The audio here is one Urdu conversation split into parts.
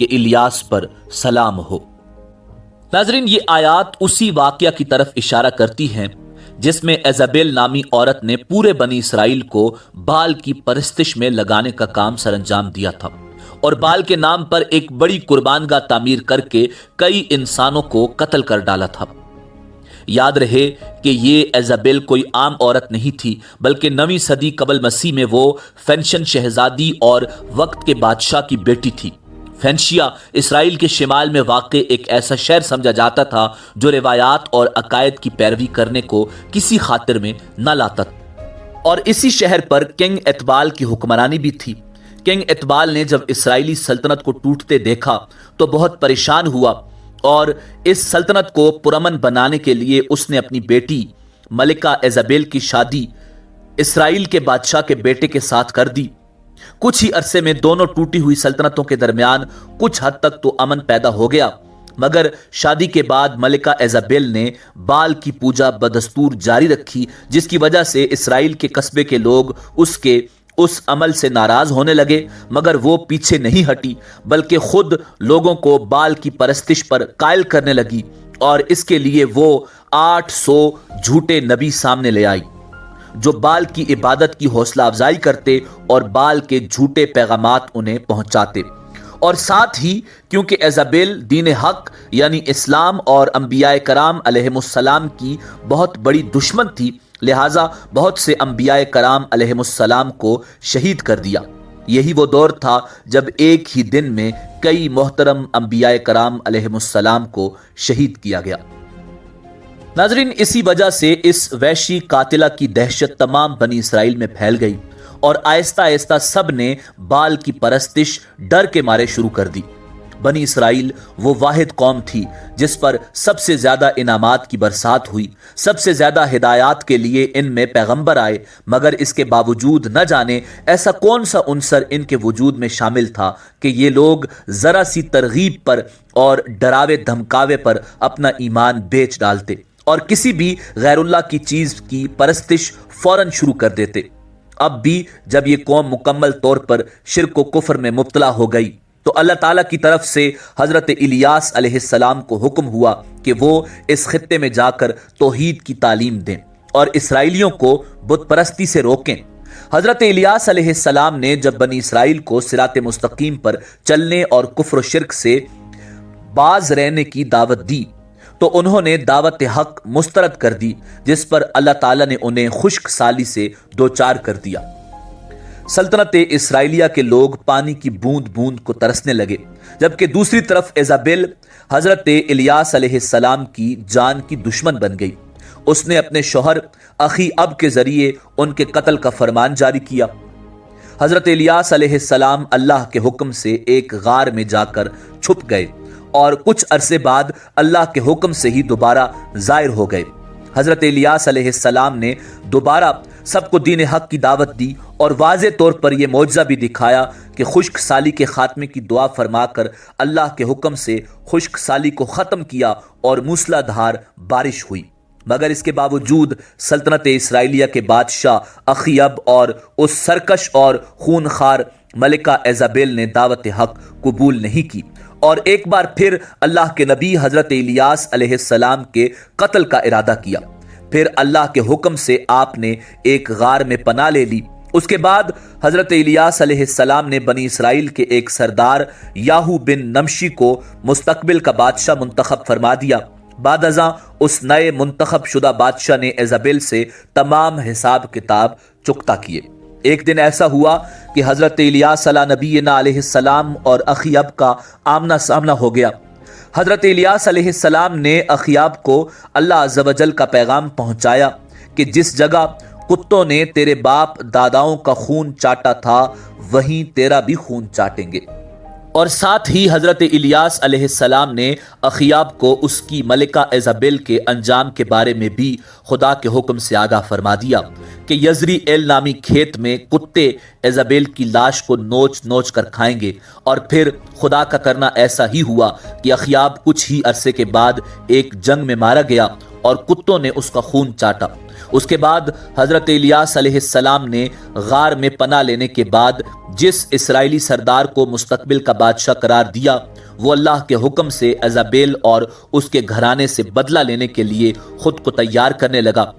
کہ الیاس پر سلام ہو۔ ناظرین، یہ آیات اسی واقعہ کی طرف اشارہ کرتی ہیں جس میں ایزابیل نامی عورت نے پورے بنی اسرائیل کو بال کی پرستش میں لگانے کا کام سر انجام دیا تھا اور بال کے نام پر ایک بڑی قربان گاہ تعمیر کر کے کئی انسانوں کو قتل کر ڈالا تھا۔ یاد رہے کہ یہ ایزابیل کوئی عام عورت نہیں تھی، بلکہ 9ویں صدی قبل مسیح میں وہ فینشن شہزادی اور وقت کے بادشاہ کی بیٹی تھی۔ فینشیا اسرائیل کے شمال میں واقع ایک ایسا شہر سمجھا جاتا تھا جو روایات اور عقائد کی پیروی کرنے کو کسی خاطر میں نہ لاتا، اور اسی شہر پر کنگ اتبال کی حکمرانی بھی تھی۔ کنگ اتبال نے جب اسرائیلی سلطنت کو ٹوٹتے دیکھا تو بہت پریشان ہوا اور اس سلطنت کو پرامن بنانے کے لیے اس نے اپنی بیٹی ملکہ ایزابیل کی شادی اسرائیل کے بادشاہ کے بیٹے کے ساتھ کر دی۔ کچھ ہی عرصے میں دونوں ٹوٹی ہوئی سلطنتوں کے درمیان کچھ حد تک تو امن پیدا ہو گیا، مگر شادی کے بعد ملکہ ایزابیل نے بال کی پوجا بدستور جاری رکھی، جس کی وجہ سے اسرائیل کے قصبے کے لوگ اس عمل سے ناراض ہونے لگے، مگر وہ پیچھے نہیں ہٹی بلکہ خود لوگوں کو بال کی پرستش پر قائل کرنے لگی، اور اس کے لیے وہ 800 جھوٹے نبی سامنے لے آئی جو بال کی عبادت کی حوصلہ افزائی کرتے اور بال کے جھوٹے پیغامات انہیں پہنچاتے۔ اور ساتھ ہی کیونکہ ایزابیل دین حق یعنی اسلام اور انبیاء کرام علیہم السلام کی بہت بڑی دشمن تھی، لہٰذا بہت سے انبیاء کرام علیہم السلام کو شہید کر دیا۔ یہی وہ دور تھا جب ایک ہی دن میں کئی محترم انبیاء کرام علیہم السلام کو شہید کیا گیا۔ ناظرین، اسی وجہ سے اس وحشی قاتلہ کی دہشت تمام بنی اسرائیل میں پھیل گئی اور آہستہ آہستہ سب نے بال کی پرستش ڈر کے مارے شروع کر دی۔ بنی اسرائیل وہ واحد قوم تھی جس پر سب سے زیادہ انعامات کی برسات ہوئی، سب سے زیادہ ہدایات کے لیے ان میں پیغمبر آئے، مگر اس کے باوجود نہ جانے ایسا کون سا عنصر ان کے وجود میں شامل تھا کہ یہ لوگ ذرا سی ترغیب پر اور ڈراوے دھمکاوے پر اپنا ایمان بیچ ڈالتے اور کسی بھی غیر اللہ کی چیز کی پرستش فوراً شروع کر دیتے۔ اب بھی جب یہ قوم مکمل طور پر شرک و کفر میں مبتلا ہو گئی تو اللہ تعالیٰ کی طرف سے حضرت الیاس علیہ السلام کو حکم ہوا کہ وہ اس خطے میں جا کر توحید کی تعلیم دیں اور اسرائیلیوں کو بت پرستی سے روکیں۔ حضرت الیاس علیہ السلام نے جب بنی اسرائیل کو صراط مستقیم پر چلنے اور کفر و شرک سے باز رہنے کی دعوت دی تو انہوں نے دعوت حق مسترد کر دی، جس پر اللہ تعالیٰ نے انہیں خشک سالی سے دوچار کر دیا۔ سلطنت اسرائیلیہ کے لوگ پانی کی بوند بوند کو ترسنے لگے، جبکہ دوسری طرف ایزابیل حضرت الیاس علیہ السلام کی جان کی دشمن بن گئی۔ اس نے اپنے شوہر اخی اب کے ذریعے ان کے قتل کا فرمان جاری کیا۔ حضرت الیاس علیہ السلام اللہ کے حکم سے ایک غار میں جا کر چھپ گئے اور کچھ عرصے بعد اللہ کے حکم سے ہی دوبارہ ظاہر ہو گئے۔ حضرت الیاس علیہ السلام نے دوبارہ سب کو دین حق کی دعوت دی اور واضح طور پر یہ معجزہ بھی دکھایا کہ خشک سالی کے خاتمے کی دعا فرما کر اللہ کے حکم سے خشک سالی کو ختم کیا اور موسلا دھار بارش ہوئی۔ مگر اس کے باوجود سلطنت اسرائیلیہ کے بادشاہ اخیب اور اس سرکش اور خونخوار ملکہ ایزابیل نے دعوت حق قبول نہیں کی اور ایک بار پھر اللہ کے نبی حضرت الیاس علیہ السلام کے قتل کا ارادہ کیا۔ پھر اللہ کے حکم سے آپ نے ایک غار میں پناہ لے لی۔ اس کے بعد حضرت الیاس علیہ السلام نے بنی اسرائیل کے ایک سردار یاہو بن نمشی کو مستقبل کا بادشاہ منتخب فرما دیا۔ بعد ازاں اس نئے منتخب شدہ بادشاہ نے ایزابیل سے تمام حساب کتاب چکتا کیے۔ ایک دن ایسا ہوا کہ حضرت الیاس علیہ نبینا علیہ السلام اور اخیاب کا آمنا سامنا ہو گیا۔ حضرت الیاس علیہ السلام نے اخیاب کو اللہ عز و جل کا پیغام پہنچایا کہ جس جگہ کتوں نے تیرے باپ داداؤں کا خون چاٹا تھا وہیں تیرا بھی خون چاٹیں گے، اور ساتھ ہی حضرت الیاس علیہ السلام نے اخیاب کو اس کی ملکہ ایزابیل کے انجام کے بارے میں بھی خدا کے حکم سے آگاہ فرما دیا کہ یزری ایل نامی کھیت میں کتے ایزابیل کی لاش کو نوچ نوچ کر کھائیں گے۔ اور پھر خدا کا کرنا ایسا ہی ہوا کہ اخیاب کچھ ہی عرصے کے بعد ایک جنگ میں مارا گیا اور کتوں نے اس کا خون چاٹا۔ اس کے بعد حضرت الیاس علیہ السلام نے غار میں پناہ لینے کے بعد جس اسرائیلی سردار کو مستقبل کا بادشاہ قرار دیا وہ اللہ کے حکم سے ایزابیل اور اس کے گھرانے سے بدلہ لینے کے لیے خود کو تیار کرنے لگا۔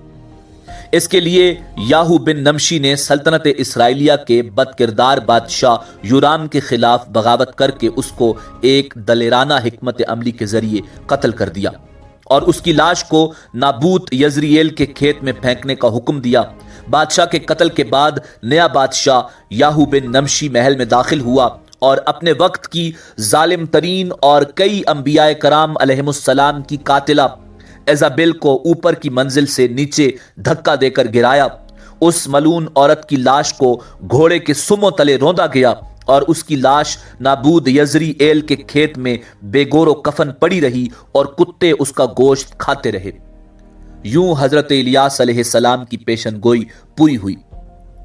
اس کے لیے یاہو بن نمشی نے سلطنت اسرائیلیہ کے بد کردار بادشاہ یورام کے خلاف بغاوت کر کے اس کو ایک دلیرانہ حکمت عملی کے ذریعے قتل کر دیا اور اس کی لاش کو نابوت یزرییل کے کھیت میں پھینکنے کا حکم دیا۔ بادشاہ کے قتل کے بعد نیا بادشاہ یاہو بن نمشی محل میں داخل ہوا اور اپنے وقت کی ظالم ترین اور کئی انبیاء کرام علیہم السلام کی قاتلہ ایزابیل کو اوپر کی منزل سے نیچے دھکا دے کر گرایا۔ اس ملعون عورت کی لاش کو گھوڑے کے سموں تلے روندا گیا اور اس کی لاش نابود یزری ایل کے کھیت میں بے گور و کفن پڑی رہی اور کتے اس کا گوشت کھاتے رہے۔ یوں حضرت الیاس علیہ السلام کی پیشن گوئی پوری ہوئی۔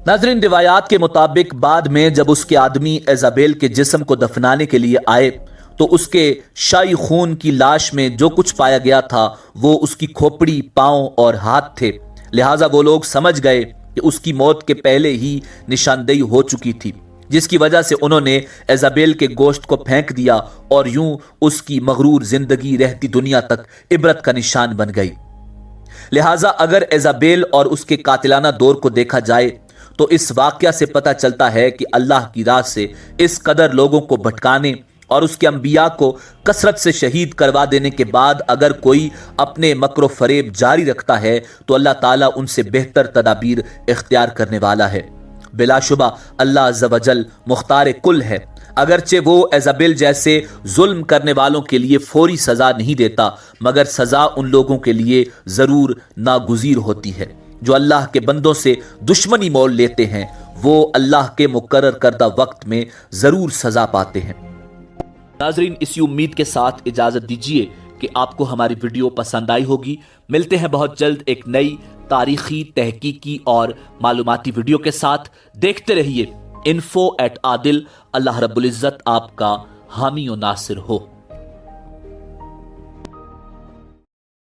ناظرین، روایات کے مطابق بعد میں جب اس کے آدمی ایزابیل کے جسم کو دفنانے کے لیے آئے تو اس کے شائی خون کی لاش میں جو کچھ پایا گیا تھا وہ اس کی کھوپڑی، پاؤں اور ہاتھ تھے، لہٰذا وہ لوگ سمجھ گئے کہ اس کی موت کے پہلے ہی نشاندہی ہو چکی تھی، جس کی وجہ سے انہوں نے ایزابیل کے گوشت کو پھینک دیا اور یوں اس کی مغرور زندگی رہتی دنیا تک عبرت کا نشان بن گئی۔ لہٰذا اگر ایزابیل اور اس کے قاتلانہ دور کو دیکھا جائے تو اس واقعہ سے پتہ چلتا ہے کہ اللہ کی راہ سے اس قدر لوگوں کو بھٹکانے اور اس کے انبیاء کو کثرت سے شہید کروا دینے کے بعد اگر کوئی اپنے مکر و فریب جاری رکھتا ہے تو اللہ تعالیٰ ان سے بہتر تدابیر اختیار کرنے والا ہے۔ بلا شبہ اللہ عز و جل مختار کل ہے، اگرچہ وہ ایزابیل جیسے ظلم کرنے والوں کے لیے فوری سزا نہیں دیتا، مگر سزا ان لوگوں کے لیے ضرور ناگزیر ہوتی ہے جو اللہ کے بندوں سے دشمنی مول لیتے ہیں، وہ اللہ کے مقرر کردہ وقت میں ضرور سزا پاتے ہیں۔ ناظرین، اسی امید کے ساتھ اجازت دیجیے کہ آپ کو ہماری ویڈیو پسند آئی ہوگی۔ ملتے ہیں بہت جلد ایک نئی تاریخی، تحقیقی اور معلوماتی ویڈیو کے ساتھ۔ دیکھتے رہیے info@adil۔ اللہ رب العزت آپ کا حامی و ناصر ہو۔